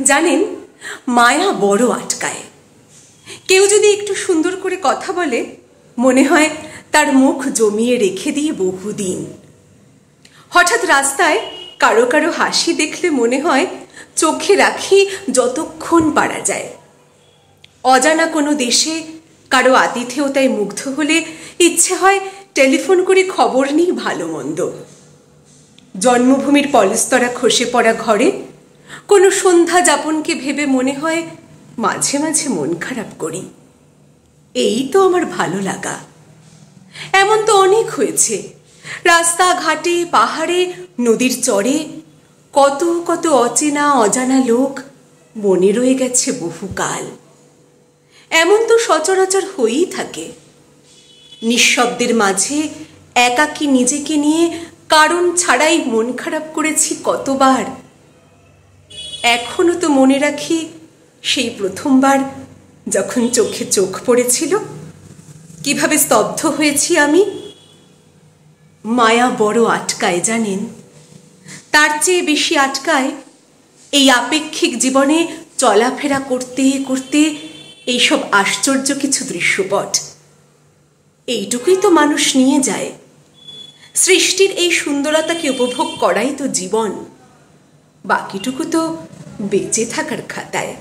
জানেন, মায়া বড় আটকায়। কেউ যদি একটু সুন্দর করে কথা বলে, মনে হয় তার মুখ জমিয়ে রেখে দিয়ে বহুদিন। হঠাৎ রাস্তায় কারো কারো হাসি দেখলে মনে হয় চোখে রাখি যতক্ষণ পারা যায়। অজানা কোনো দেশে কারো আতিথেয়তায় মুগ্ধ হলে ইচ্ছে হয় টেলিফোন করে খবর নিই ভালো মন্দ। জন্মভূমির পলস্তরা খসে পড়া ঘরে কোনো সন্ধ্যা যাপনকে ভেবে মনে হয় মাঝে মাঝে মন খারাপ করি। এই তো আমার ভালো লাগা। এমন তো অনেক হয়েছে, রাস্তাঘাটে, পাহাড়ে, নদীর চরে কত কত অচেনা অজানা লোক মনে রয়ে গেছে বহুকাল। এমন তো সচরাচর হয়েই থাকে। নিঃশব্দের মাঝে একাকী নিজেকে নিয়ে কারণ ছাড়াই মন খারাপ করেছি কতবার। এখনো তো মনে রাখি সেই প্রথমবার যখন চোখে চোখ পড়েছিল, কিভাবে স্তব্ধ হয়েছি আমি। মায়া বড় আটকায় জানেন, তার চেয়ে বেশি আটকায় এই আপেক্ষিক জীবনে চলাফেরা করতে করতে এইসব আশ্চর্য কিছু দৃশ্যপট। এইটুকুই তো মানুষ নিয়ে যায়। সৃষ্টির এই সুন্দরতাকে উপভোগ করাই তো জীবন, বাকিটুকু তো বেঁচে থাকার খাতায়।